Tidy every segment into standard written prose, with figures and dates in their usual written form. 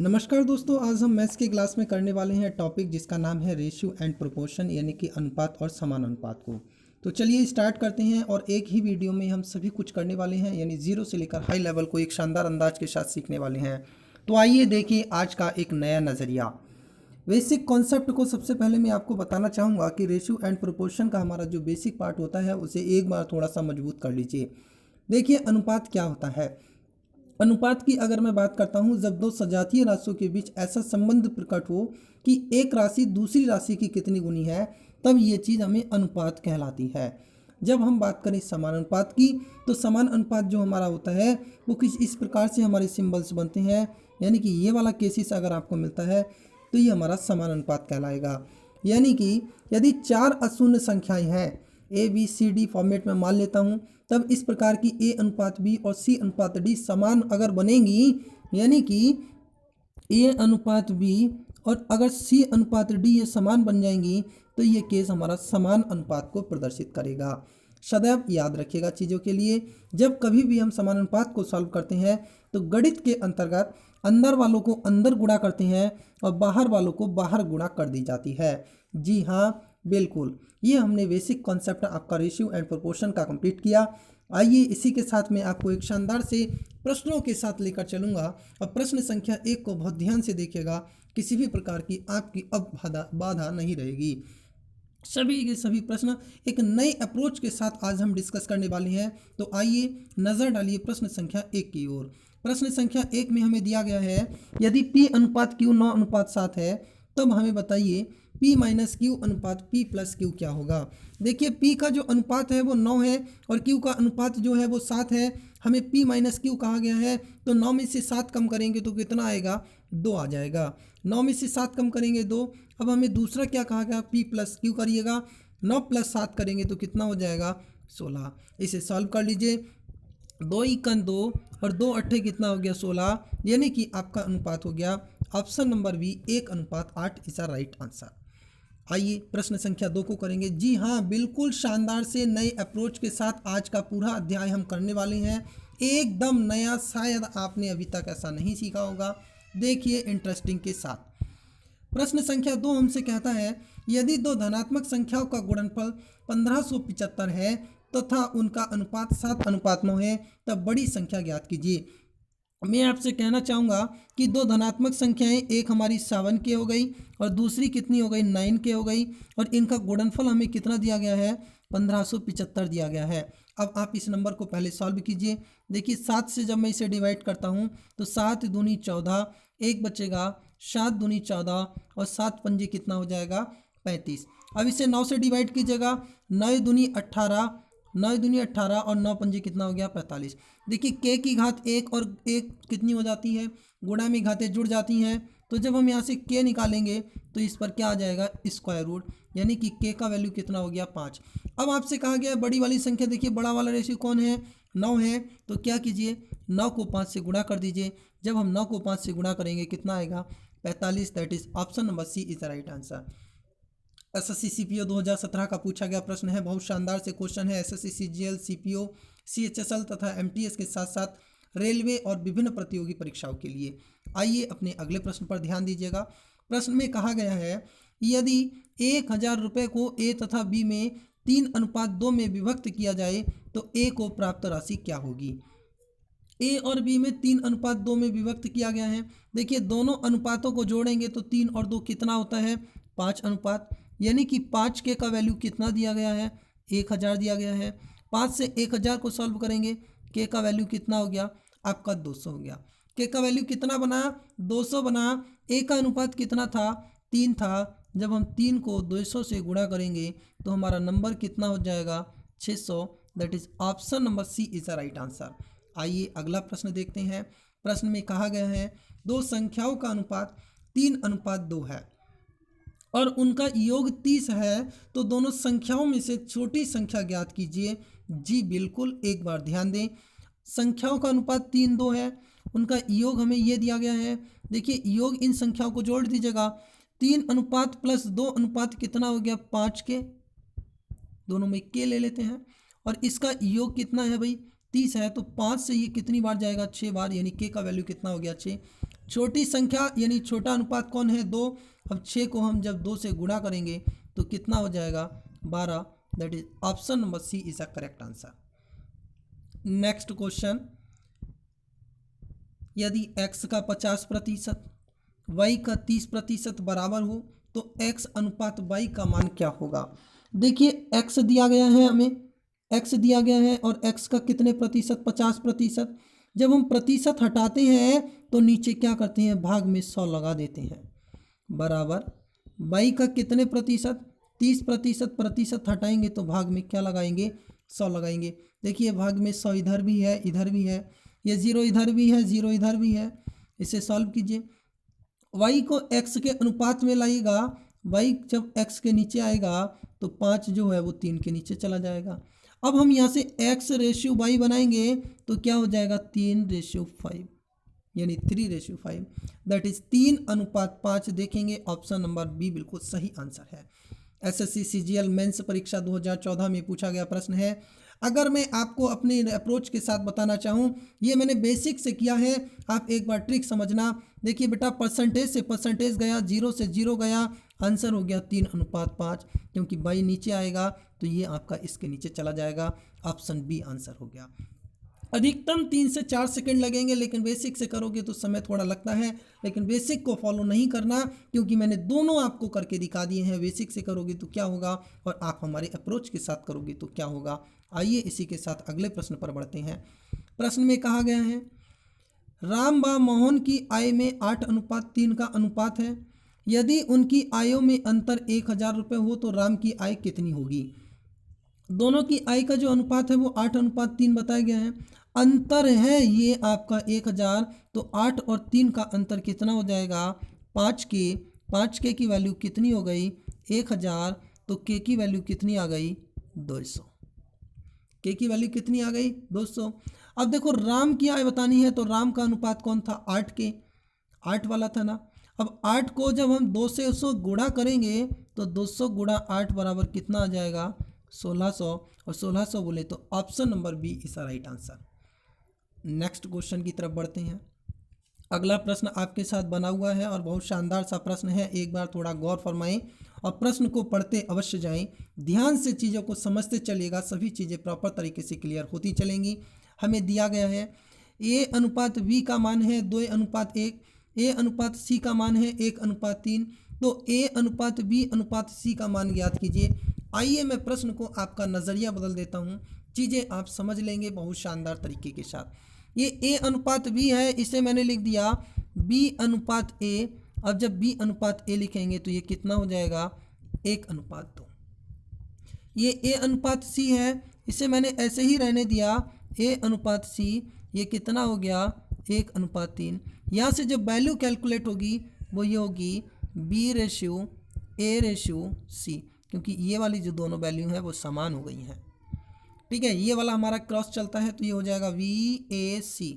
नमस्कार दोस्तों, आज हम मैथ्स की क्लास में करने वाले हैं टॉपिक जिसका नाम है रेशियो एंड प्रोपोर्शन, यानी कि अनुपात और समान अनुपात को। तो चलिए स्टार्ट करते हैं और एक ही वीडियो में हम सभी कुछ करने वाले हैं, यानी जीरो से लेकर हाई लेवल को एक शानदार अंदाज के साथ सीखने वाले हैं। तो आइए देखिए आज का एक नया नज़रिया। बेसिक कॉन्सेप्ट को सबसे पहले मैं आपको बताना चाहूँगा कि रेशियो एंड प्रोपोर्शन का हमारा जो बेसिक पार्ट होता है उसे एक बार थोड़ा सा मजबूत कर लीजिए। देखिए अनुपात क्या होता है। अनुपात की अगर मैं बात करता हूं, जब दो सजातीय राशियों के बीच ऐसा संबंध प्रकट हो कि एक राशि दूसरी राशि की कितनी गुनी है, तब ये चीज़ हमें अनुपात कहलाती है। जब हम बात करें समान अनुपात की, तो समान अनुपात जो हमारा होता है वो कुछ इस प्रकार से हमारे सिंबल्स बनते हैं, यानी कि ये वाला केसेस अगर आपको मिलता है तो ये हमारा समान अनुपात कहलाएगा। यानी कि यदि चार अशून्य संख्याएं हैं, A B C D format में मान लेता हूँ, तब इस प्रकार की ए अनुपात बी और सी अनुपात डी समान अगर बनेंगी, यानी कि ए अनुपात बी और अगर सी अनुपात डी ये समान बन जाएंगी, तो ये केस हमारा समान अनुपात को प्रदर्शित करेगा। सदैव याद रखिएगा चीज़ों के लिए, जब कभी भी हम समान अनुपात को सॉल्व करते हैं तो गणित के अंतर्गत अंदर वालों को अंदर गुणा करते हैं और बाहर वालों को बाहर गुणा कर दी जाती है। जी हाँ, बिल्कुल, ये हमने बेसिक कॉन्सेप्ट आपका रेशियो एंड प्रोपोर्शन का कंप्लीट किया। आइए इसी के साथ मैं आपको एक शानदार से प्रश्नों के साथ लेकर चलूँगा और प्रश्न संख्या 1 को बहुत ध्यान से देखिएगा, किसी भी प्रकार की आपकी अब बाधा नहीं रहेगी। सभी के सभी प्रश्न एक नए अप्रोच के साथ आज हम डिस्कस करने वाले हैं। तो आइए नज़र डालिए प्रश्न संख्या 1 की ओर। प्रश्न संख्या 1 में हमें दिया गया है, यदि P अनुपात Q 9 अनुपात 7 है, तब हमें बताइए P माइनस क्यू अनुपात P प्लस क्यू क्या होगा। देखिए P का जो अनुपात है वो 9 है और Q का अनुपात जो है वो 7 है। हमें P माइनस क्यू कहा गया है, तो 9 में से 7 कम करेंगे तो कितना आएगा, 2 आ जाएगा। 9 में से 7 कम करेंगे 2। अब हमें दूसरा क्या कहा गया, P प्लस क्यू करिएगा, 9 प्लस 7 करेंगे तो कितना हो जाएगा, 16। इसे सॉल्व कर लीजिए, 2 इक्कन 2 और 2 अट्ठे कितना हो गया, 16, यानी कि आपका अनुपात हो गया ऑप्शन नंबर बी 1 अनुपात 8 इज राइट आंसर। आइए प्रश्न संख्या 2 को करेंगे। जी हाँ, बिल्कुल शानदार से नए अप्रोच के साथ आज का पूरा अध्याय हम करने वाले हैं, एकदम नया, शायद आपने अभी तक ऐसा नहीं सीखा होगा। देखिए इंटरेस्टिंग के साथ प्रश्न संख्या 2 हमसे कहता है, यदि दो धनात्मक संख्याओं का गुणनफल 1575 है तथा उनका अनुपात 7 अनुपात 9 है, तब बड़ी संख्या ज्ञात कीजिए। मैं आपसे कहना चाहूँगा कि दो धनात्मक संख्याएं, एक हमारी 7 के हो गई और दूसरी कितनी हो गई, 9 के हो गई, और इनका गुणनफल हमें कितना दिया गया है, 1575 दिया गया है। अब आप इस नंबर को पहले सॉल्व कीजिए। देखिए 7 से जब मैं इसे डिवाइड करता हूँ तो 7 दूनी 14, एक बचेगा, 7 दूनी 14 और 7 पंजे कितना हो जाएगा, 35। अब इसे 9 से डिवाइड कीजिएगा, 9 दूनी 18, 9 दूनी 18 और 9 पंजे कितना हो गया, 45। देखिए के की घात 1 और 1 कितनी हो जाती है, गुणा में घातें जुड़ जाती हैं, तो जब हम यहाँ से के निकालेंगे तो इस पर क्या आ जाएगा, स्क्वायर रूट, यानी कि के का वैल्यू कितना हो गया, 5। अब आपसे कहा गया है बड़ी वाली संख्या, देखिए बड़ा वाला रेशियो कौन है, 9 है, तो क्या कीजिए 9 को 5 से गुणा कर दीजिए। जब हम 9 को 5 से गुणा करेंगे कितना आएगा, 45। That is option number C is the right answer. SSC CPO 2017 का पूछा गया प्रश्न है, बहुत शानदार से क्वेश्चन है। एसएससी सीजीएल सीपीओ सीएचएसएल तथा एमटीएस के साथ साथ रेलवे और विभिन्न प्रतियोगी परीक्षाओं के लिए। आइए अपने अगले प्रश्न पर ध्यान दीजिएगा। प्रश्न में कहा गया है, यदि 1000 रुपये को ए तथा बी में 3 अनुपात 2 में विभक्त किया जाए तो ए को प्राप्त राशि क्या होगी। ए और बी में 3 अनुपात 2 में विभक्त किया गया है। देखिए दोनों अनुपातों को जोड़ेंगे तो 3 और 2 कितना होता है, 5 अनुपात, यानी कि 5 के का वैल्यू कितना दिया गया है, 1000 दिया गया है। 5 से 1000 को सॉल्व करेंगे, के का वैल्यू कितना हो गया, आपका 200 हो गया। के का वैल्यू कितना बना, 200 बना। ए का अनुपात कितना था, 3 था। जब हम 3 को 200 से गुणा करेंगे तो हमारा नंबर कितना हो जाएगा, 600। That is option number C is the right answer. आइए अगला प्रश्न देखते हैं। प्रश्न में कहा गया है, दो संख्याओं का अनुपात 3 अनुपात 2 है और उनका योग 30 है, तो दोनों संख्याओं में से छोटी संख्या ज्ञात कीजिए। जी बिल्कुल, एक बार ध्यान दें, संख्याओं का अनुपात 3 2 है, उनका योग हमें ये दिया गया है। देखिए योग इन संख्याओं को जोड़ दीजिएगा, 3 अनुपात प्लस 2 अनुपात कितना हो गया, 5 के, दोनों में के ले लेते हैं, और इसका योग कितना है भाई, 30 है तो 5 से ये कितनी बार जाएगा, 6 बार, यानी के का वैल्यू कितना हो गया 6। छोटी संख्या यानी छोटा अनुपात कौन है, 2। अब 6 को हम जब 2 से गुणा करेंगे तो कितना हो जाएगा, 12। That is option number C is a correct answer. Next question, यदि x का 50% y का 30% बराबर हो तो x अनुपात y का मान क्या होगा। देखिए x दिया गया है हमें, x दिया गया है और x का कितने प्रतिशत, 50%। जब हम प्रतिशत हटाते हैं तो नीचे क्या करते हैं, भाग में 100 लगा देते हैं, बराबर y का कितने प्रतिशत, 30%। प्रतिशत हटाएंगे तो भाग में क्या लगाएंगे, 100 लगाएंगे। देखिए भाग में 100 इधर भी है, इधर भी है, ये 0 इधर भी है, 0 इधर भी है। इसे सॉल्व कीजिए, y को x के अनुपात में लाइएगा, y जब x के नीचे आएगा तो 5 जो है वो 3 के नीचे चला जाएगा। अब हम यहाँ से x रेशियो y बनाएंगे तो क्या हो जाएगा, 3:5, यानी 3:5। दैट इज 3:5 देखेंगे, ऑप्शन नंबर बी बिल्कुल सही आंसर है। एसएससी सीजीएल मेंस परीक्षा 2014 में पूछा गया प्रश्न है। अगर मैं आपको अपने अप्रोच के साथ बताना चाहूँ, ये मैंने बेसिक से किया है, आप एक बार ट्रिक समझना। देखिए बेटा, परसेंटेज से परसेंटेज गया, 0 से 0 गया, आंसर हो गया 3:5, क्योंकि बाई नीचे आएगा तो ये आपका इसके नीचे चला जाएगा, ऑप्शन बी आंसर हो गया। अधिकतम 3 से 4 सेकंड लगेंगे, लेकिन बेसिक से करोगे तो समय थोड़ा लगता है, लेकिन बेसिक को फॉलो नहीं करना, क्योंकि मैंने दोनों आपको करके दिखा दिए हैं। बेसिक से करोगे तो क्या होगा और आप हमारे अप्रोच के साथ करोगे तो क्या होगा। आइए इसी के साथ अगले प्रश्न पर बढ़ते हैं। प्रश्न में कहा गया है, राम व मोहन की आय में 8:3 का अनुपात है। यदि उनकी आयों में अंतर 1000 रुपये हो तो राम की आय कितनी होगी। दोनों की आय का जो अनुपात है वो 8:3 बताया गया है। अंतर है ये आपका 1000, तो 8 और 3 का अंतर कितना हो जाएगा, 5 के। 5 के की वैल्यू कितनी हो गई, 1000, तो के की वैल्यू कितनी आ गई, 200। के की वैल्यू कितनी आ गई, 200। अब देखो राम की आय बतानी है तो राम का अनुपात कौन था, 8 के, 8 वाला था ना। अब 8 को जब हम 2 से 100 गुणा करेंगे तो 200 गुणा 8 बराबर कितना आ जाएगा, 1600, और 1600 बोले तो option number B is the right answer. Next question की तरफ बढ़ते हैं। अगला प्रश्न आपके साथ बना हुआ है और बहुत शानदार सा प्रश्न है, एक बार थोड़ा गौर फरमाएं और प्रश्न को पढ़ते अवश्य जाएं, ध्यान से चीज़ों को समझते चलिएगा, सभी चीज़ें प्रॉपर तरीके से क्लियर होती चलेंगी। हमें दिया गया है A/V का मान है 2:1, A/C का मान है 1:3, तो A/B/C का मान ज्ञात कीजिए। आइए मैं प्रश्न को आपका नज़रिया बदल देता हूँ, चीज़ें आप समझ लेंगे बहुत शानदार तरीके के साथ। ये A/B है, इसे मैंने लिख दिया B/A। अब जब B/A लिखेंगे तो ये कितना हो जाएगा, 1:2। ये A/C है, इसे मैंने ऐसे ही रहने दिया A/C, ये कितना हो गया, 1:3। यहाँ से जब वैल्यू कैलकुलेट होगी वो ये होगी B/A/C, क्योंकि ये वाली जो दोनों वैल्यू हैं वो समान हो गई हैं। ठीक है, ये वाला हमारा क्रॉस चलता है तो ये हो जाएगा VAC।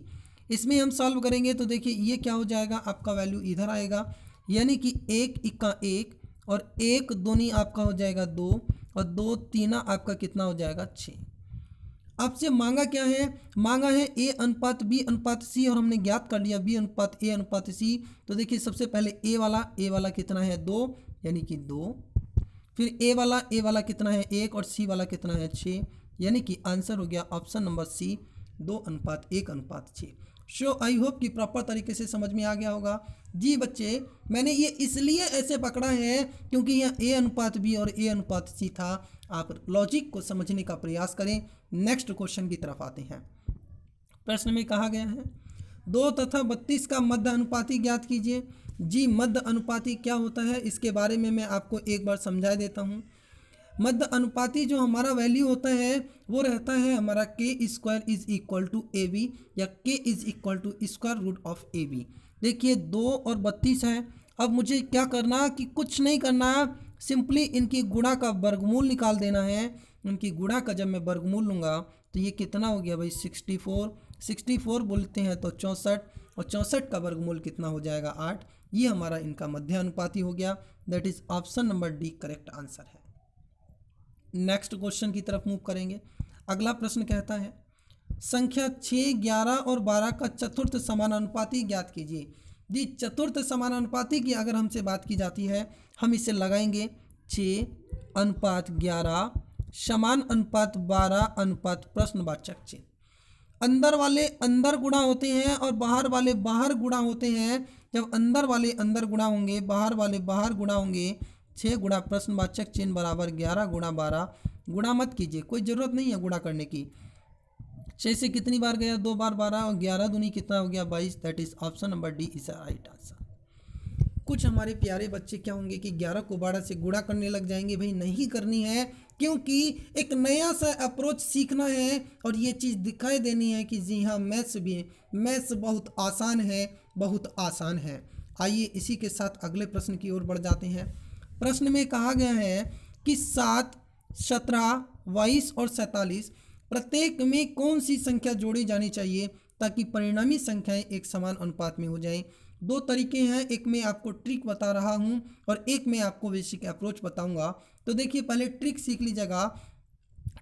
इसमें हम सॉल्व करेंगे तो देखिए ये क्या हो जाएगा, आपका वैल्यू इधर आएगा, यानी कि 1 और 1 दूनी आपका हो जाएगा 2 और 2 तीना आपका कितना हो जाएगा 6। आपसे मांगा क्या है, मांगा है A/B/C और हमने ज्ञात कर लिया B/A/C। तो देखिए सबसे पहले A वाला कितना है 2, यानी कि 2, फिर A वाला कितना है 1 और C वाला कितना है 6, यानी कि आंसर हो गया option number C 2:1:6। So I hope कि प्रॉपर तरीके से समझ में आ गया होगा। जी बच्चे, मैंने ये इसलिए ऐसे पकड़ा है क्योंकि यहाँ A/B और A/C था। आप लॉजिक को समझने का प्रयास करें। नेक्स्ट क्वेश्चन की तरफ आते हैं। प्रश्न में कहा गया है 2 तथा 32 का मध्य अनुपाती ज्ञात कीजिए। जी, मध्य अनुपाती क्या होता है इसके बारे में मैं आपको एक बार समझा देता हूँ। मध्य अनुपाती जो हमारा वैल्यू होता है वो रहता है हमारा k² = AB या k =√of AB। देखिए 2 और 32 है। अब मुझे क्या करना कि कुछ नहीं करना, सिंपली इनकी गुणा का वर्गमूल निकाल देना है। इनकी गुणा का जब मैं वर्गमूल लूँगा तो ये कितना हो गया भाई 64 बोलते हैं तो 64, और 64 का वर्गमूल कितना हो जाएगा 8। ये हमारा इनका मध्य अनुपाती हो गया। That is option number D correct answer है। नेक्स्ट क्वेश्चन की तरफ मूव करेंगे। अगला प्रश्न कहता है संख्या 6, 11 और 12 का चतुर्थ समानुपाती ज्ञात कीजिए। जी, चतुर्थ समानुपाती की अगर हमसे बात की जाती है, हम इसे लगाएंगे 6 अनुपात 11 समान अनुपात 12 अनुपात प्रश्नवाचक चिन्ह। अंदर वाले अंदर गुणा होते हैं और बाहर वाले बाहर गुणा होते हैं। जब अंदर वाले अंदर गुणा होंगे, बाहर वाले बाहर गुणा होंगे, 6 गुणा प्रश्नवाचक चिन्ह बराबर 11 गुणा 12। गुणा मत कीजिए, कोई ज़रूरत नहीं है गुणा करने की। 6 से कितनी बार गया, 2 बार 12 और 11 दूनी कितना हो गया 22। That is option number D is right answer. कुछ हमारे प्यारे बच्चे क्या होंगे कि 11 को 12 से गुणा करने लग जाएंगे। भाई नहीं करनी है, क्योंकि एक नया सा अप्रोच सीखना है और ये चीज़ दिखाई देनी है कि जी हाँ मैथ्स बहुत आसान है, बहुत आसान है। आइए इसी के साथ अगले प्रश्न की ओर बढ़ जाते हैं। प्रश्न में कहा गया है कि 7, 17, 22 और 47 प्रत्येक में कौन सी संख्या जोड़ी जानी चाहिए ताकि परिणामी संख्याएं एक समान अनुपात में हो जाएं। दो तरीके हैं, एक मैं आपको ट्रिक बता रहा हूं और एक मैं आपको बेसिक अप्रोच बताऊंगा। तो देखिए पहले ट्रिक सीख लीजिएगा।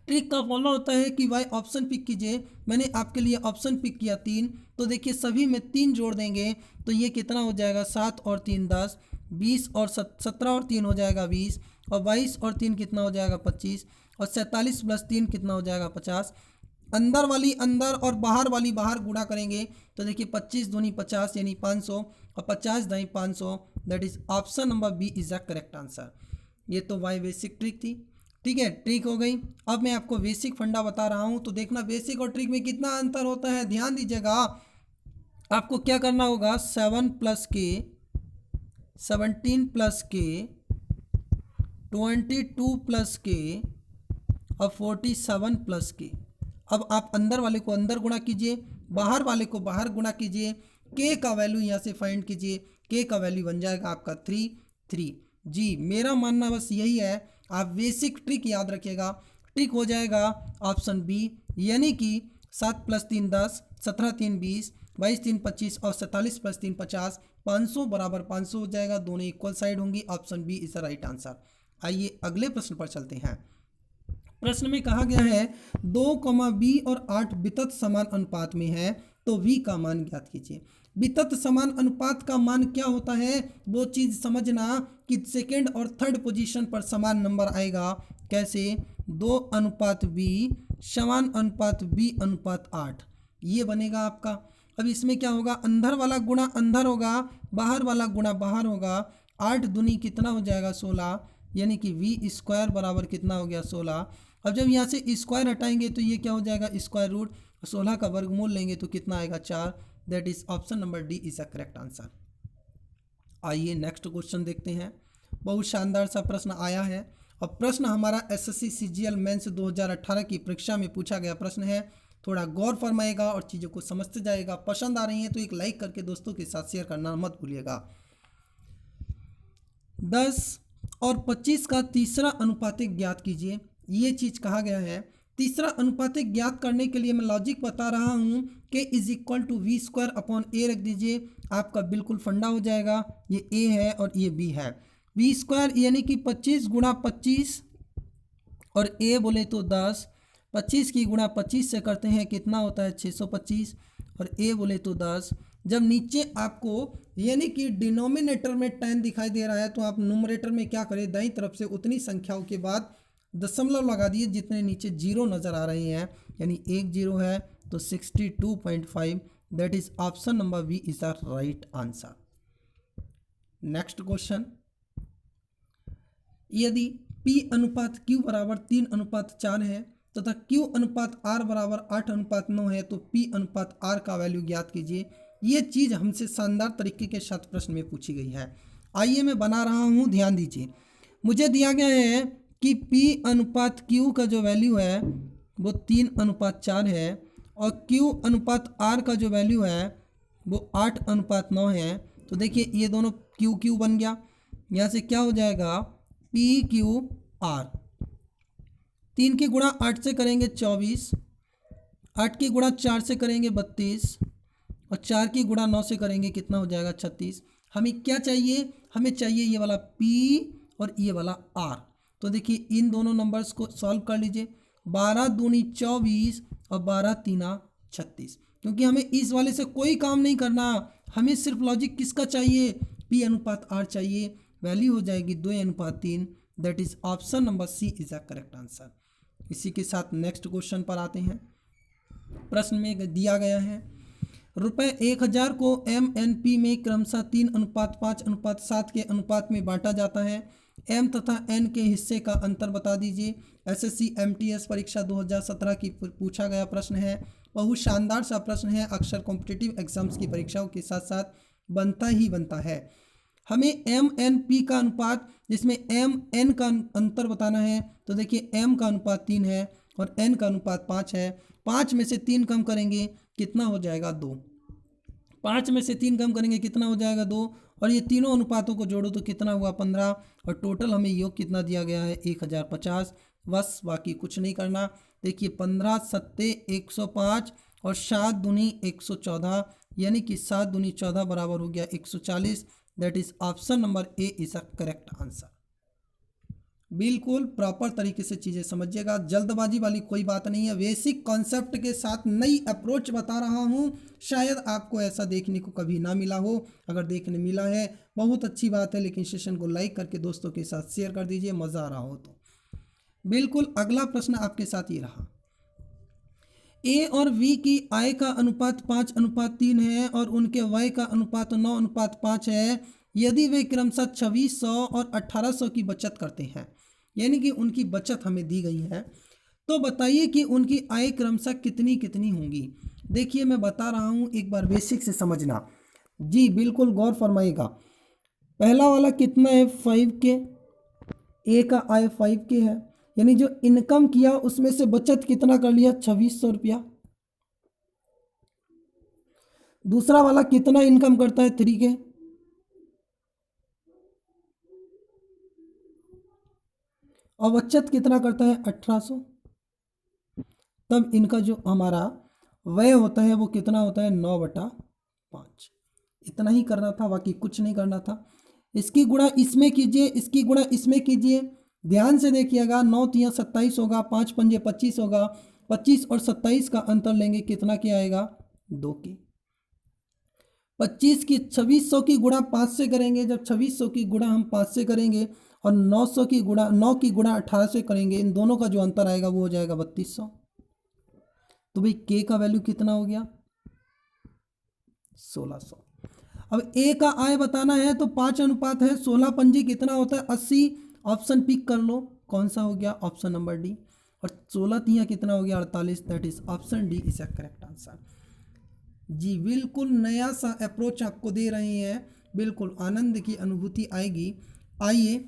ट्रिक का फॉलो होता है कि भाई ऑप्शन पिक कीजिए। मैंने आपके लिए ऑप्शन पिक किया 3, तो देखिए सभी में 3 जोड़ देंगे तो ये कितना हो जाएगा 7 और 3 10, 20 और 17 और 3 हो जाएगा 20, और 22 और 3 कितना हो जाएगा 25, और 47 प्लस 3 कितना हो जाएगा 50। अंदर वाली अंदर और बाहर वाली बाहर गुणा करेंगे तो देखिए 25 दूनी 50 यानी 500 और 50 दाई 500। That is option number B is the correct answer. ये तो भाई बेसिक ट्रिक थी। ठीक है, ट्रिक हो गई। अब मैं आपको बेसिक फंडा बता रहा हूँ, तो देखना बेसिक और ट्रिक में कितना अंतर होता है, ध्यान दीजिएगा। आपको क्या करना होगा, 7 प्लस के 17 प्लस के 22 प्लस के और 47 प्लस के। अब आप अंदर वाले को अंदर गुणा कीजिए, बाहर वाले को बाहर गुणा कीजिए, के का वैल्यू यहाँ से फाइंड कीजिए। के का वैल्यू बन जाएगा आपका 3। जी, मेरा मानना बस यही है, आप बेसिक ट्रिक याद रखिएगा। ट्रिक हो जाएगा ऑप्शन बी, यानी कि 7 प्लस 3 10, 17 3 20, 22 3 25 और 47 प्लस 3 50। 500 बराबर 500 हो जाएगा, दोनों इक्वल साइड होंगी। Option B is the right answer. आइए अगले प्रश्न पर चलते हैं। प्रश्न में कहा गया है 2, बी और 8 वितत समान अनुपात में है, तो v का मान ज्ञात कीजिए। वितत समान अनुपात का मान क्या होता है, वो चीज़ समझना कि सेकेंड और थर्ड पोजीशन पर समान नंबर आएगा। कैसे, 2 अनुपात b समान अनुपात b अनुपात 8, ये बनेगा आपका। अब इसमें क्या होगा, अंदर वाला गुणा अंदर होगा, बाहर वाला गुणा बाहर होगा। 8 दूनी कितना हो जाएगा 16, यानी कि v स्क्वायर बराबर कितना हो गया 16। अब जब यहाँ से स्क्वायर हटाएंगे तो ये क्या हो जाएगा स्क्वायर रूट, 16 का वर्गमूल लेंगे तो कितना आएगा 4। That is option number D is the correct answer. आइए नेक्स्ट क्वेश्चन देखते हैं। बहुत शानदार सा प्रश्न आया है और प्रश्न हमारा एसएससी सीजीएल मेंस 2018 की परीक्षा में पूछा गया प्रश्न है। थोड़ा गौर फरमाएगा और चीज़ों को समझते जाएगा। पसंद आ रही है तो एक लाइक करके दोस्तों के साथ शेयर करना मत भूलिएगा। 10 और 25 का तीसरा अनुपातिक ज्ञात कीजिए, ये चीज़ कहा गया है। तीसरा अनुपातिक ज्ञात करने के लिए मैं लॉजिक बता रहा हूँ कि is equal to V square upon A रख दीजिए, आपका बिल्कुल फंडा हो जाएगा। ये ए है और ये बी है। वी स्क्वायर यानी कि 25 गुणा 25 और ए बोले तो 10, 25 की गुणा 25 से करते हैं कितना होता है 625, और ए बोले तो 10। जब नीचे आपको यानी कि डिनोमिनेटर में 10 दिखाई दे रहा है तो आप न्यूमरेटर में क्या करें, दाईं तरफ से उतनी संख्याओं के बाद दशमलव लगा दिए जितने नीचे जीरो नज़र आ रहे हैं, यानी एक जीरो है तो 62.5। That is option number B is the right answer. Next question, यदि P अनुपात Q बराबर 3 अनुपात 4 है तथा Q अनुपात R बराबर 8 अनुपात 9 है तो P अनुपात R का वैल्यू ज्ञात कीजिए। ये चीज़ हमसे शानदार तरीके के साथ प्रश्न में पूछी गई है। आइए मैं बना रहा हूँ, ध्यान दीजिए। मुझे दिया गया है कि P अनुपात Q का जो वैल्यू है वो 3 अनुपात 4 है और Q अनुपात R का जो वैल्यू है वो 8 अनुपात 9 है। तो देखिए ये दोनों Q बन गया, यहाँ से क्या हो जाएगा PQR। 3 की गुणा 8 से करेंगे 24, 8 की गुणा 4 से करेंगे 32 और 4 की गुणा 9 से करेंगे कितना हो जाएगा 36। हमें क्या चाहिए, हमें चाहिए ये वाला P और ये वाला R। तो देखिए इन दोनों नंबर्स को सॉल्व कर लीजिए। 12 दूनी 24 और 12 तीना 36। क्योंकि हमें इस वाले से कोई काम नहीं करना, हमें सिर्फ लॉजिक किसका चाहिए, P अनुपात R चाहिए। वैल्यू हो जाएगी 2:3। That is option number C is a correct answer. इसी के साथ नेक्स्ट क्वेश्चन पर आते हैं। प्रश्न में दिया गया है रुपए 1000 को MNP में क्रमशः 3:5:7 के अनुपात में बांटा जाता है। M तथा N के हिस्से का अंतर बता दीजिए। SSC MTS परीक्षा 2017 की पूछा गया प्रश्न है। बहुत शानदार सा प्रश्न है, अक्सर कॉम्पिटिटिव एग्जाम्स की परीक्षाओं के साथ साथ बनता ही बनता है। हमें MNP का अनुपात जिसमें MN का अंतर बताना है। तो देखिए M का अनुपात 3 है और N का अनुपात 5 है। 5 में से 3 कम करेंगे कितना हो जाएगा 2। 5 में से 3 कम करेंगे कितना हो जाएगा 2। और ये तीनों अनुपातों को जोड़ो तो कितना हुआ 15। और टोटल हमें योग कितना दिया गया है 1050। बस बाकी कुछ नहीं करना। देखिए 15 सत्ते 105 और 7 दूनी 114, यानी कि 7 दूनी 14 बराबर हो गया 140। That is option number A is a correct answer. बिल्कुल प्रॉपर तरीके से चीज़ें समझिएगा, जल्दबाजी वाली कोई बात नहीं है। बेसिक कॉन्सेप्ट के साथ नई अप्रोच बता रहा हूँ, शायद आपको ऐसा देखने को कभी ना मिला हो। अगर देखने मिला है बहुत अच्छी बात है, लेकिन सेशन को लाइक करके दोस्तों के साथ शेयर कर दीजिए, मज़ा आ रहा हो तो। बिल्कुल अगला प्रश्न आपके साथ ये रहा। ए और वी की आय का अनुपात 5:3 है और उनके व्यय का अनुपात 9:5 है। यदि वे क्रमशः 2600 और 1800 की बचत करते हैं, यानी कि उनकी बचत हमें दी गई है, तो बताइए कि उनकी आय क्रमशः कितनी कितनी होंगी। देखिए मैं बता रहा हूँ, एक बार बेसिक से समझना जी, बिल्कुल गौर फरमाइएगा। पहला वाला कितना है 5K, ए का आय 5K है, यानी जो इनकम किया उसमें से बचत कितना कर लिया 2600 रुपया। दूसरा वाला कितना इनकम करता है 3K, और बचत कितना करता है 1800। तब इनका जो हमारा व्यय होता है वो कितना होता है 9/5। इतना ही करना था, बाकी कुछ नहीं करना था। इसकी गुणा इसमें कीजिए, इसकी गुणा इसमें कीजिए। ध्यान से देखिएगा, 9 तिया 27 होगा, 5 पंजे 25 होगा। 25 और 27 का अंतर लेंगे कितना क्या आएगा 2 की। 25 की 2600 की गुणा 5 से करेंगे, जब 2600 की गुणा हम 5 से करेंगे और 900 की गुणा 9 की गुणा 18 से करेंगे, इन दोनों का जो अंतर आएगा वो हो जाएगा 3200। तो भाई के का वैल्यू कितना हो गया 1600। अब ए का आय बताना है तो 5 अनुपात है, 16 पंजी कितना होता है 80। ऑप्शन पिक कर लो, कौन सा हो गया ऑप्शन नंबर डी। और 16 तिया कितना हो गया 48। That is option D is a correct answer. जी बिल्कुल नया सा अप्रोच आपको दे रहे हैं, बिल्कुल आनंद की अनुभूति आएगी। आइए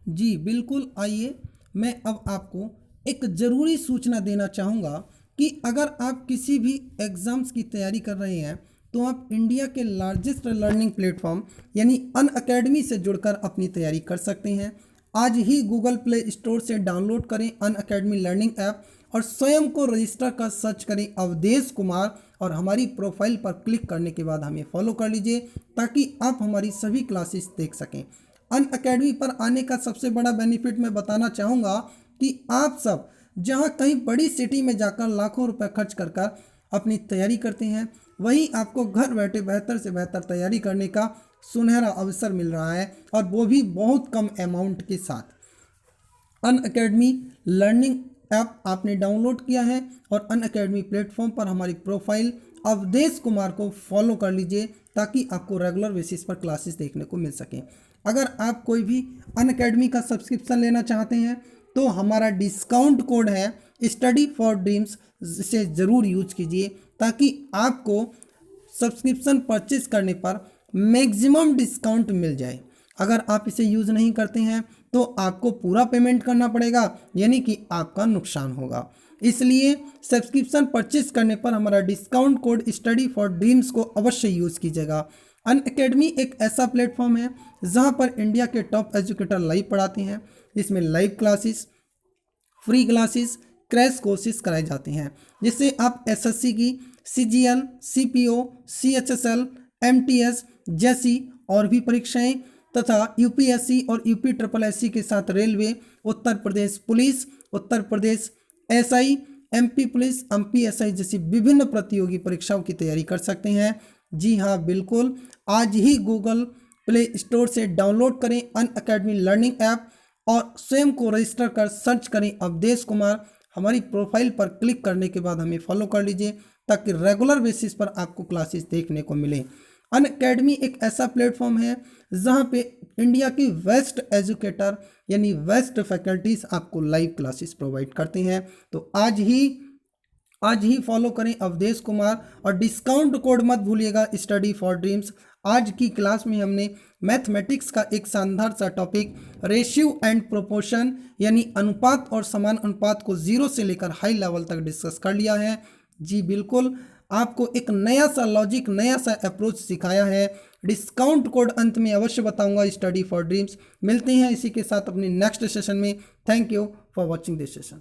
जी बिल्कुल आइए, मैं अब आपको एक ज़रूरी सूचना देना चाहूँगा कि अगर आप किसी भी एग्ज़ाम्स की तैयारी कर रहे हैं तो आप इंडिया के लार्जेस्ट लर्निंग प्लेटफॉर्म यानी अनअकैडमी से जुड़कर अपनी तैयारी कर सकते हैं। आज ही गूगल प्ले स्टोर से डाउनलोड करें अनअकैडमी लर्निंग ऐप और स्वयं को रजिस्टर कर सर्च करें अवधेश कुमार और हमारी प्रोफाइल पर क्लिक करने के बाद हमें फॉलो कर लीजिए ताकि आप हमारी सभी क्लासेस देख सकें। अनअकैडमी पर आने का सबसे बड़ा बेनिफिट मैं बताना चाहूँगा कि आप सब जहाँ कहीं बड़ी सिटी में जाकर लाखों रुपए खर्च कर कर अपनी तैयारी करते हैं, वहीं आपको घर बैठे बेहतर से बेहतर तैयारी करने का सुनहरा अवसर मिल रहा है, और वो भी बहुत कम अमाउंट के साथ। अनअकैडमी लर्निंग ऐप आपने डाउनलोड किया है और अनअकैडमी प्लेटफॉर्म पर हमारी प्रोफाइल अवधेश कुमार को फॉलो कर लीजिए ताकि आपको रेगुलर बेसिस पर क्लासेस देखने को मिल सकें। अगर आप कोई भी अनअकैडमी का सब्सक्रिप्शन लेना चाहते हैं तो हमारा डिस्काउंट कोड है स्टडी फॉर ड्रीम्स, से ज़रूर यूज कीजिए ताकि आपको सब्सक्रिप्शन परचेज करने पर मैक्सिमम डिस्काउंट मिल जाए। अगर आप इसे यूज़ नहीं करते हैं तो आपको पूरा पेमेंट करना पड़ेगा, यानी कि आपका नुकसान होगा। इसलिए सब्सक्रिप्शन परचेज करने पर हमारा discount code study for dreams को अवश्य यूज़ कीजिएगा। अनअकैडमी एक ऐसा प्लेटफॉर्म है जहां पर इंडिया के टॉप एजुकेटर लाइव पढ़ाते हैं। इसमें live classes, free classes, crash courses कराए जाते हैं, जिससे आप एसएससी की, सीजीएल, सीपीओ, सीएचएसएल, एमटीएस जैसी और भी परीक्षाएं तथा यूपीएससी और यूपी ट्रिपल एससी के साथ railway, Uttar Pradesh police, Uttar Pradesh SI, MP police, MPSI जैसी विभिन्न प्रतियोगी परीक्षाओं की तैयारी कर सकते हैं। जी हाँ, बिल्कुल, आज ही गूगल प्ले स्टोर से डाउनलोड करें अनअकैडमी लर्निंग ऐप और स्वयं को रजिस्टर कर सर्च करें अवधेश कुमार। हमारी प्रोफाइल पर क्लिक करने के बाद हमें फॉलो कर लीजिए ताकि रेगुलर बेसिस पर आपको क्लासेस देखने को मिले। अनअकैडमी एक ऐसा प्लेटफॉर्म है जहां पे इंडिया की बेस्ट एजुकेटर यानी बेस्ट फैकल्टीज आपको लाइव क्लासेस प्रोवाइड करते हैं। तो आज ही फॉलो करें अवधेश कुमार और डिस्काउंट कोड मत भूलिएगा, स्टडी फॉर ड्रीम्स। आज की क्लास में हमने मैथमेटिक्स का एक शानदार सा टॉपिक रेशियो एंड प्रोपोर्शन यानी अनुपात और समान अनुपात को जीरो से लेकर हाई लेवल तक डिस्कस कर लिया है। जी बिल्कुल, आपको एक नया सा लॉजिक, नया सा अप्रोच सिखाया है। डिस्काउंट कोड अंत में अवश्य बताऊंगा, स्टडी फॉर ड्रीम्स। मिलते हैं इसी के साथ अपने नेक्स्ट सेशन में। Thank you for watching this session.